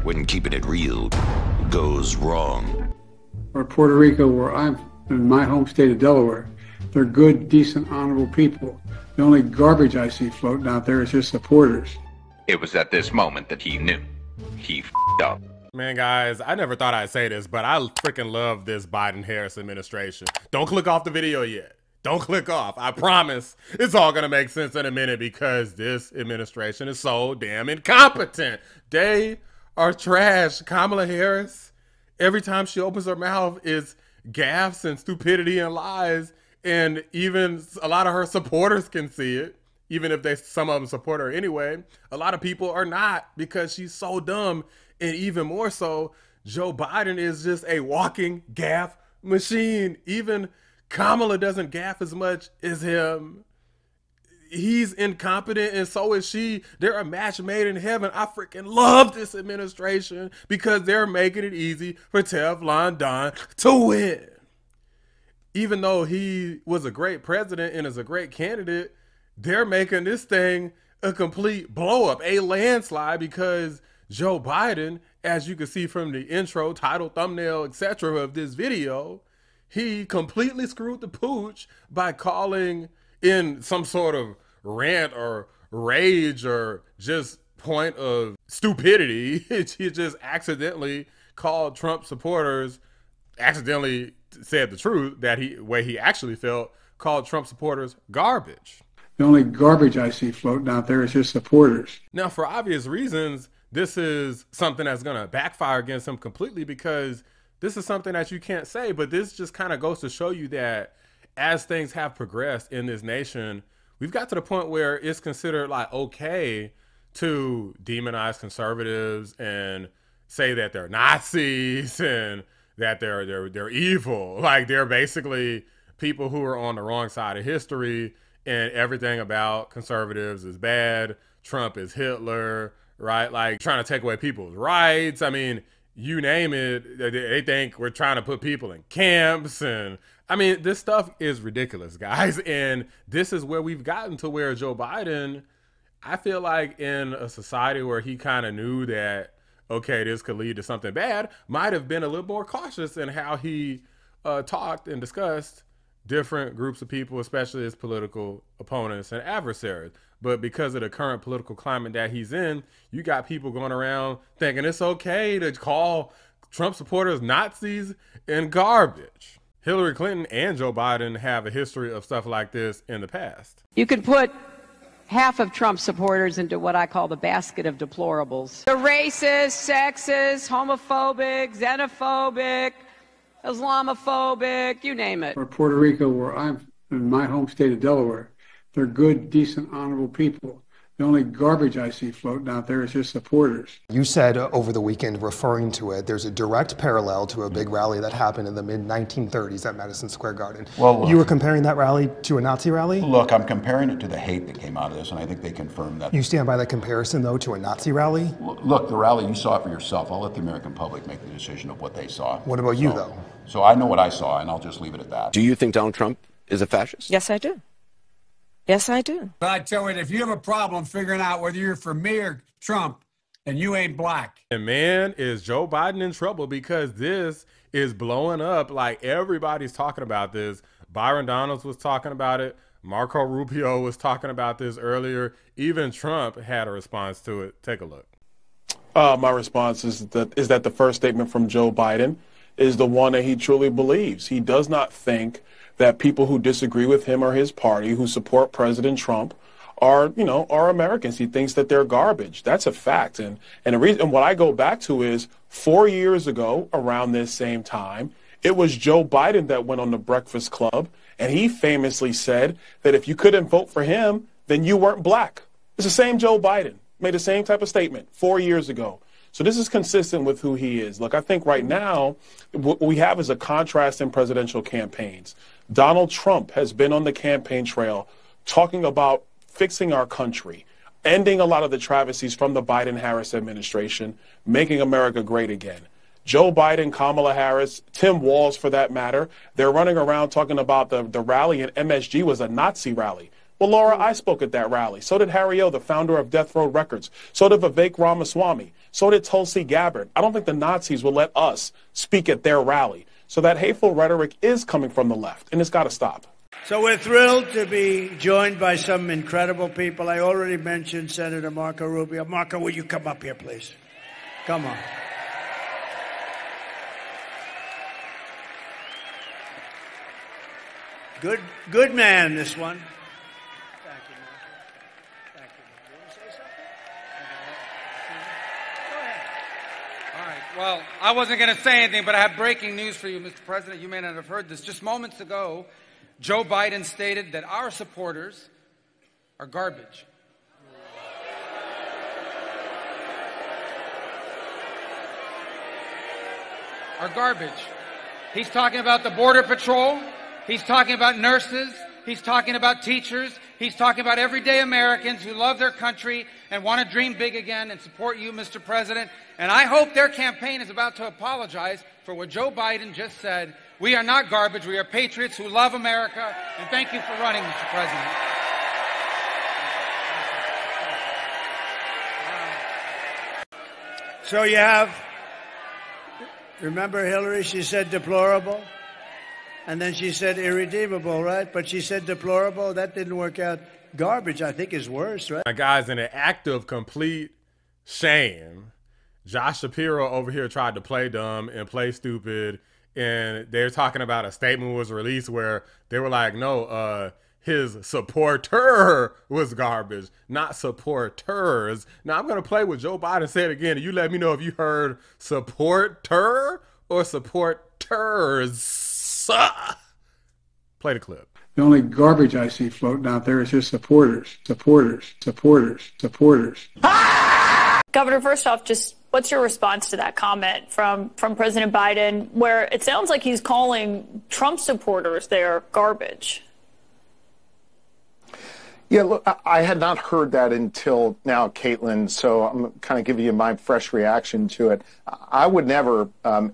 when keeping it real goes wrong. Or Puerto Rico, where I'm in my home state of Delaware, they're good, decent, honorable people. The only garbage I see floating out there is just supporters. It was at this moment that he knew. He f***ed up. Man, guys, I never thought I'd say this, but I freaking love this Biden-Harris administration. Don't click off the video yet. Don't click off. I promise it's all going to make sense in a minute because this administration is so damn incompetent. They are trash. Kamala Harris, every time she opens her mouth, is gaffes and stupidity and lies. And even a lot of her supporters can see it, even if some of them support her anyway. A lot of people are not because she's so dumb. And even more so, Joe Biden is just a walking gaffe machine. Even Kamala doesn't gaffe as much as him. He's incompetent and so is she. They're a match made in heaven. I freaking love this administration because they're making it easy for Teflon Don to win. Even though he was a great president and is a great candidate, they're making this thing a complete blow up, a landslide, because Joe Biden, as you can see from the intro, title, thumbnail, etc. of this video, he completely screwed the pooch by calling in some sort of rant or rage or just point of stupidity. He just accidentally called Trump supporters, accidentally said the truth that way he actually felt, called Trump supporters garbage. The only garbage I see floating out there is just supporters. Now, for obvious reasons, this is something that's going to backfire against him completely because this is something that you can't say, but this just kind of goes to show you that as things have progressed in this nation, we've got to the point where it's considered like okay to demonize conservatives and say that they're Nazis and that they're evil. Like they're basically people who are on the wrong side of history and everything about conservatives is bad. Trump is Hitler, right? Like trying to take away people's rights. I mean, you name it, they think we're trying to put people in camps. And I mean, this stuff is ridiculous, guys. And this is where we've gotten to where Joe Biden, I feel like in a society where he kind of knew that, okay, this could lead to something bad, might have been a little more cautious in how he talked and discussed different groups of people, especially his political opponents and adversaries. But because of the current political climate that he's in, you got people going around thinking it's okay to call Trump supporters Nazis and garbage. Hillary Clinton and Joe Biden have a history of stuff like this in the past. You could put half of Trump supporters into what I call the basket of deplorables. They're racist, sexist, homophobic, xenophobic, Islamophobic, you name it. Or Puerto Rico, where I'm in my home state of Delaware, they're good, decent, honorable people. The only garbage I see floating out there is just supporters. You said over the weekend, referring to it, there's a direct parallel to a big rally that happened in the mid-1930s at Madison Square Garden. Well, look, you were comparing that rally to a Nazi rally? Look, I'm comparing it to the hate that came out of this, and I think they confirmed that. You stand by that comparison, though, to a Nazi rally? Look, the rally, you saw it for yourself. I'll let the American public make the decision of what they saw. What about you, though? So I know what I saw, and I'll just leave it at that. Do you think Donald Trump is a fascist? Yes, I do. Yes, I do. But I tell you, if you have a problem figuring out whether you're for me or Trump, and you ain't black. And man, is Joe Biden in trouble because this is blowing up. Like everybody's talking about this. Byron Donalds was talking about it. Marco Rubio was talking about this earlier. Even Trump had a response to it. Take a look. My response is that the first statement from Joe Biden is the one that he truly believes. He does not think that people who disagree with him or his party, who support President Trump, are Americans. He thinks that they're garbage. That's a fact. And the reason, what I go back to is 4 years ago, around this same time, it was Joe Biden that went on the Breakfast Club, and he famously said that if you couldn't vote for him, then you weren't black. It's the same Joe Biden, made the same type of statement 4 years ago. So this is consistent with who he is. Look, I think right now what we have is a contrast in presidential campaigns. Donald Trump has been on the campaign trail talking about fixing our country, ending a lot of the travesties from the Biden-Harris administration, making America great again. Joe Biden, Kamala Harris, Tim Walz for that matter, they're running around talking about the rally in MSG was a Nazi rally. Well, Laura, I spoke at that rally. So did Harry O., the founder of Death Row Records. So did Vivek Ramaswamy. So did Tulsi Gabbard. I don't think the Nazis will let us speak at their rally. So that hateful rhetoric is coming from the left, and it's got to stop. So we're thrilled to be joined by some incredible people. I already mentioned Senator Marco Rubio. Marco, will you come up here, please? Come on. Good man, this one. Thank you, Marco. Thank you. You want to say something? Go ahead. All right. Well, I wasn't going to say anything, but I have breaking news for you, Mr. President. You may not have heard this. Just moments ago, Joe Biden stated that our supporters are garbage. Are garbage. He's talking about the Border Patrol. He's talking about nurses. He's talking about teachers. He's talking about everyday Americans who love their country and want to dream big again and support you, Mr. President. And I hope their campaign is about to apologize for what Joe Biden just said. We are not garbage. We are patriots who love America. And thank you for running, Mr. President. So you have, remember Hillary, she said deplorable? And then she said irredeemable, right? But she said deplorable. That didn't work out. Garbage, I think, is worse, right? Guys, in an act of complete shame, Josh Shapiro over here tried to play dumb and play stupid. And they're talking about a statement was released where they were like, no, his supporter was garbage, not supporters. Now, I'm going to play what Joe Biden said again. And you let me know if you heard supporter or supporters. Play the clip. The only garbage I see floating out there is just supporters. Governor, first off, just what's your response to that comment from President Biden, where it sounds like he's calling Trump supporters there garbage? Yeah, look, I had not heard that until now, Caitlin, so I'm kind of giving you my fresh reaction to it. I would never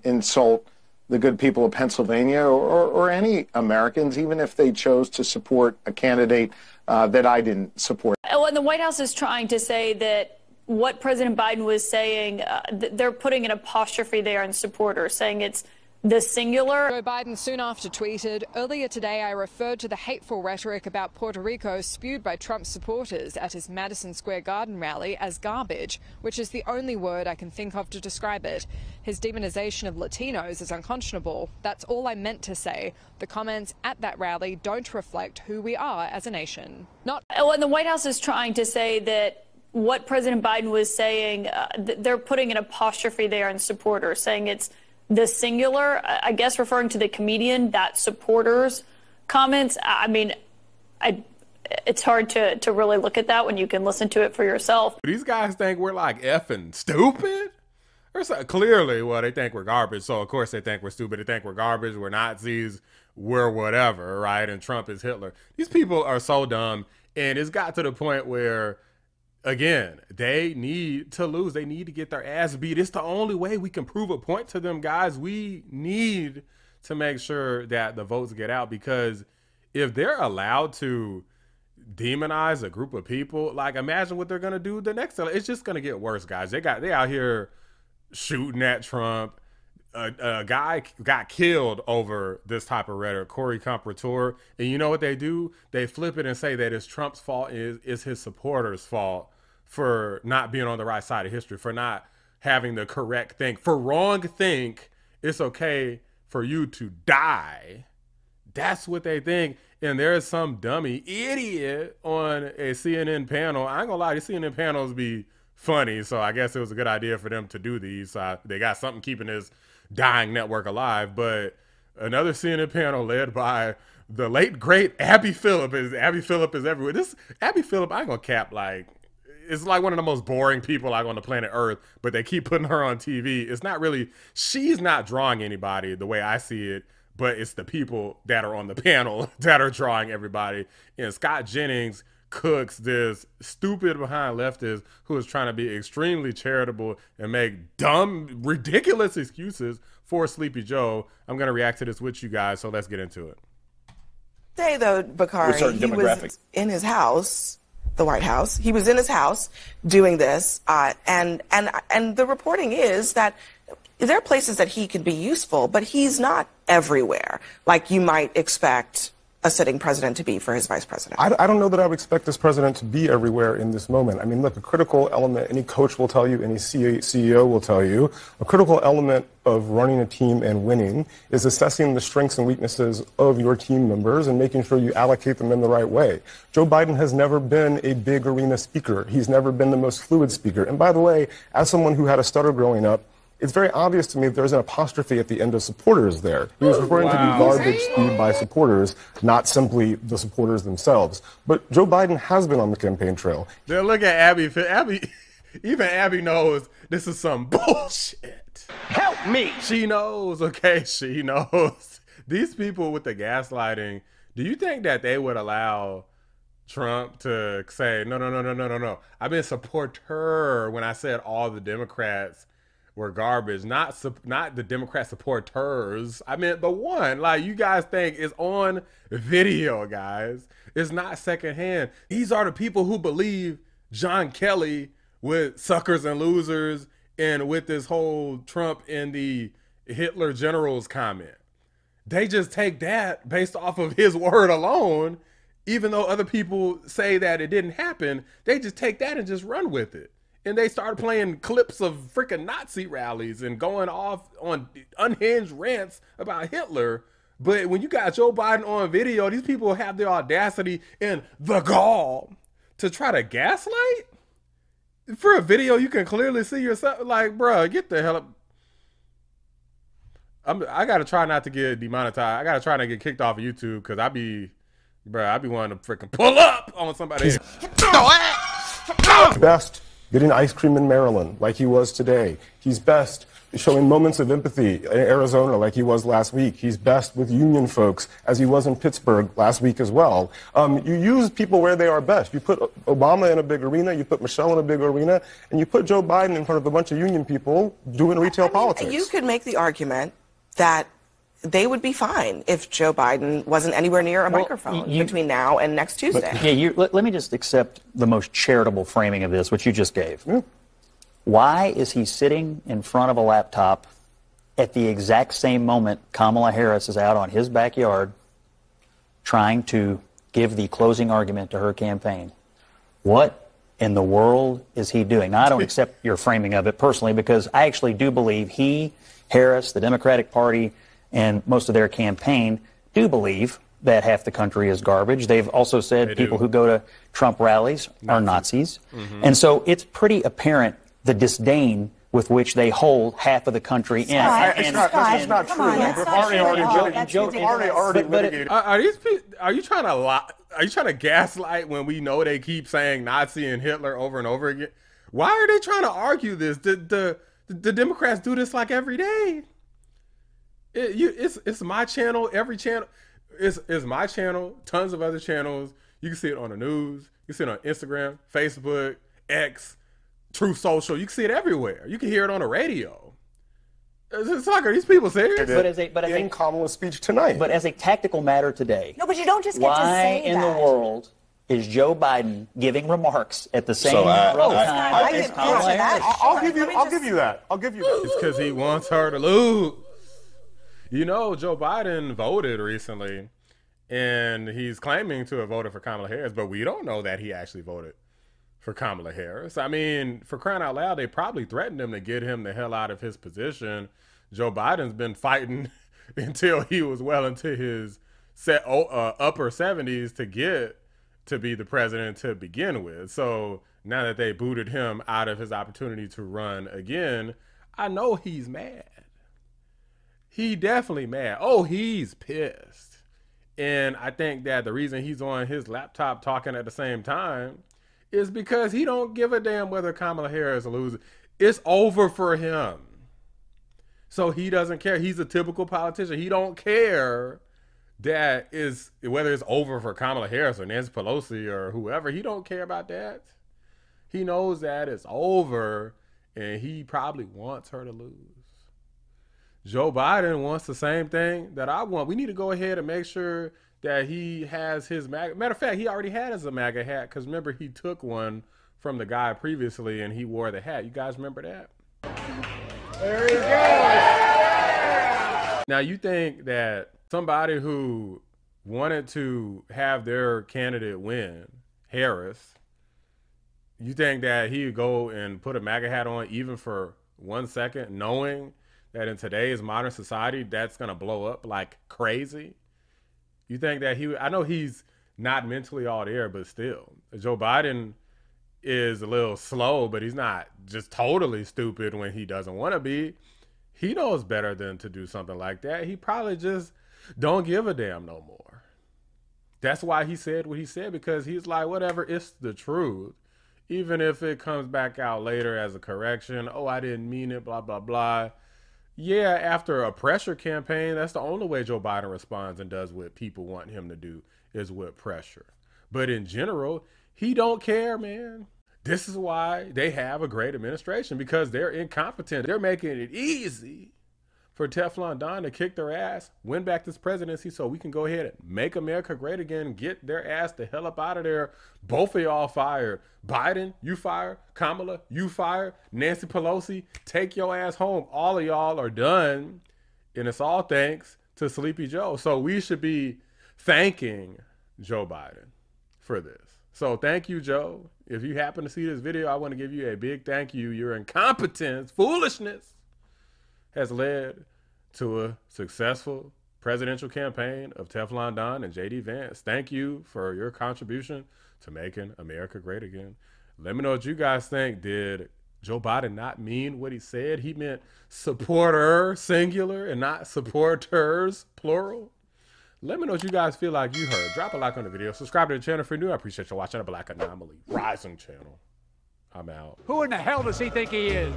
insult the good people of Pennsylvania or any Americans, even if they chose to support a candidate that I didn't support. Oh, and the White House is trying to say that what President Biden was saying, they're putting an apostrophe there in supporters, saying it's the singular. Joe Biden soon after tweeted, earlier today I referred to the hateful rhetoric about Puerto Rico spewed by Trump supporters at his Madison Square Garden rally as garbage, which is the only word I can think of to describe it. His demonization of Latinos is unconscionable. That's all I meant to say. The comments at that rally don't reflect who we are as a nation. Oh, and the White House is trying to say that what President Biden was saying, they're putting an apostrophe there in supporters, saying it's the singular, I guess referring to the comedian, that supporters comments. I mean, it's hard to really look at that when you can listen to it for yourself. These guys think we're like effing stupid? Or so, clearly, well, they think we're garbage. So, of course, they think we're stupid. They think we're garbage. We're Nazis. We're whatever, right? And Trump is Hitler. These people are so dumb. And it's got to the point where, again, they need to lose. They need to get their ass beat. It's the only way we can prove a point to them, guys. We need to make sure that the votes get out, because if they're allowed to demonize a group of people, like, imagine what they're going to do the next time. It's just going to get worse, guys. They out here shooting at Trump. A guy got killed over this type of rhetoric, Corey Comprator. And you know what they do? They flip it and say that it's Trump's fault, is his supporters' fault for not being on the right side of history, for not having the correct think. For wrong think, it's okay for you to die. That's what they think. And there's some dummy idiot on a CNN panel. I ain't gonna lie, these CNN panels be funny. So I guess it was a good idea for them to do these. They got something keeping this dying network alive. But another CNN panel led by the late great Abby Phillip is everywhere. This Abby Phillip, I ain't gonna cap, like, it's like one of the most boring people like on the planet Earth, but they keep putting her on TV. It's not really, she's not drawing anybody the way I see it, but it's the people that are on the panel that are drawing everybody. And Scott Jennings cooks this stupid behind leftist who is trying to be extremely charitable and make dumb, ridiculous excuses for Sleepy Joe. I'm going to react to this with you guys, so let's get into it. Day though, Bakari, he was in his house, the White House. He was in his house doing this, and the reporting is that there are places that he could be useful, but he's not everywhere like you might expect a sitting president to be for his vice president. I don't know that I would expect this president to be everywhere in this moment. I mean, look, a critical element, any coach will tell you, any CEO will tell you, a critical element of running a team and winning is assessing the strengths and weaknesses of your team members and making sure you allocate them in the right way. Joe Biden has never been a big arena speaker. He's never been the most fluid speaker. And by the way, as someone who had a stutter growing up, it's very obvious to me that there's an apostrophe at the end of supporters there. He was referring to the garbage spewed by supporters, not simply the supporters themselves. But Joe Biden has been on the campaign trail. Then look at Abby. Even Abby knows this is some bullshit. Help me. She knows, okay? She knows. These people with the gaslighting, do you think that they would allow Trump to say, no. I've been supporter when I said all the Democrats were garbage, not the Democrat supporters. I meant the one. Like, you guys think it's on video, guys. It's not secondhand. These are the people who believe John Kelly with suckers and losers and with this whole Trump and the Hitler generals comment. They just take that based off of his word alone, even though other people say that it didn't happen. They just take that and just run with it. And they started playing clips of freaking Nazi rallies and going off on unhinged rants about Hitler. But when you got Joe Biden on video, these people have the audacity and the gall to try to gaslight? For a video, you can clearly see yourself. Like, bruh, get the hell up. I got to try not to get demonetized. I got to try not to get kicked off of YouTube because I be wanting to freaking pull up on somebody. Best getting ice cream in Maryland like he was today. He's best showing moments of empathy in Arizona like he was last week. He's best with union folks as he was in Pittsburgh last week as well. You use people where they are best. You put Obama in a big arena, you put Michelle in a big arena, and you put Joe Biden in front of a bunch of union people doing retail politics. You could make the argument that they would be fine if Joe Biden wasn't anywhere near a microphone between now and next Tuesday. Let me just accept the most charitable framing of this, which you just gave. Why is he sitting in front of a laptop at the exact same moment Kamala Harris is out on his backyard trying to give the closing argument to her campaign? What in the world is he doing? Now, I don't accept your framing of it personally because I actually do believe he, Harris, the Democratic Party, and most of their campaign do believe that half the country is garbage. They've also said people who go to Trump rallies are Nazis. And so it's pretty apparent the disdain with which they hold half of the country in. That's not true. Are you trying to lie? Are you trying to gaslight when we know they keep saying Nazi and Hitler over and over again? Why are they trying to argue this? The Democrats do this like every day. It's my channel, every channel. It's my channel, tons of other channels. You can see it on the news. You can see it on Instagram, Facebook, X, Truth Social. You can see it everywhere. You can hear it on the radio. It's like, are these people serious? But in Kamala's speech tonight. But as a tactical matter today, no, but you don't just get to say why in the world is Joe Biden giving remarks at the same time as Kamala Harris? I'll give you that. It's because he wants her to lose. You know, Joe Biden voted recently, and he's claiming to have voted for Kamala Harris, but we don't know that he actually voted for Kamala Harris. I mean, for crying out loud, they probably threatened him to get him the hell out of his position. Joe Biden's been fighting until he was well into his upper 70s to get to be the president to begin with. So now that they booted him out of his opportunity to run again, I know he's mad. He definitely mad. Oh, he's pissed. And I think that the reason he's on his laptop talking at the same time is because he don't give a damn whether Kamala Harris loses. It's over for him. So he doesn't care. He's a typical politician. He don't care that is whether it's over for Kamala Harris or Nancy Pelosi or whoever. He don't care about that. He knows that it's over, and he probably wants her to lose. Joe Biden wants the same thing that I want. We need to go ahead and make sure that he has his MAGA. Matter of fact, he already had his MAGA hat because remember he took one from the guy previously and he wore the hat. You guys remember that? There he goes. Now you think that somebody who wanted to have their candidate win, Harris, you think that he would go and put a MAGA hat on even for 1 second, knowing that in today's modern society, that's going to blow up like crazy? You think that he would, I know he's not mentally all there, but still, Joe Biden is a little slow, but he's not just totally stupid when he doesn't want to be. He knows better than to do something like that. He probably just don't give a damn no more. That's why he said what he said, because he's like, whatever, it's the truth. Even if it comes back out later as a correction, oh, I didn't mean it, blah, blah, blah. Yeah, after a pressure campaign, that's the only way Joe Biden responds and does what people want him to do, is with pressure. But in general, he don't care, man. This is why they have a great administration, because they're incompetent. They're making it easy for Teflon Don to kick their ass, win back this presidency so we can go ahead and make America great again, get their ass the hell up out of there. Both of y'all fired. Biden, you fired. Kamala, you fired. Nancy Pelosi, take your ass home. All of y'all are done, and it's all thanks to Sleepy Joe. So we should be thanking Joe Biden for this. So thank you, Joe. If you happen to see this video, I want to give you a big thank you. Your incompetence, foolishness, has led to a successful presidential campaign of Teflon Don and J.D. Vance. Thank you for your contribution to making America great again. Let me know what you guys think. Did Joe Biden not mean what he said? He meant supporter, singular, and not supporters, plural. Let me know what you guys feel like you heard. Drop a like on the video. Subscribe to the channel if you're new. I appreciate you watching the Black Anomaly Rising channel. I'm out. Who in the hell does he think he is?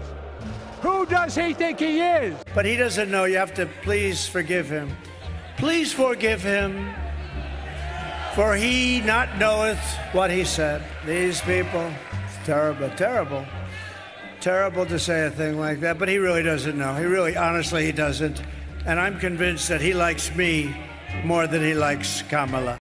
Who does he think he is? But he doesn't know. You have to please forgive him. Please forgive him, for he not knoweth what he said. These people, it's terrible, terrible. Terrible to say a thing like that, but he really doesn't know. He really, honestly, he doesn't. And I'm convinced that he likes me more than he likes Kamala.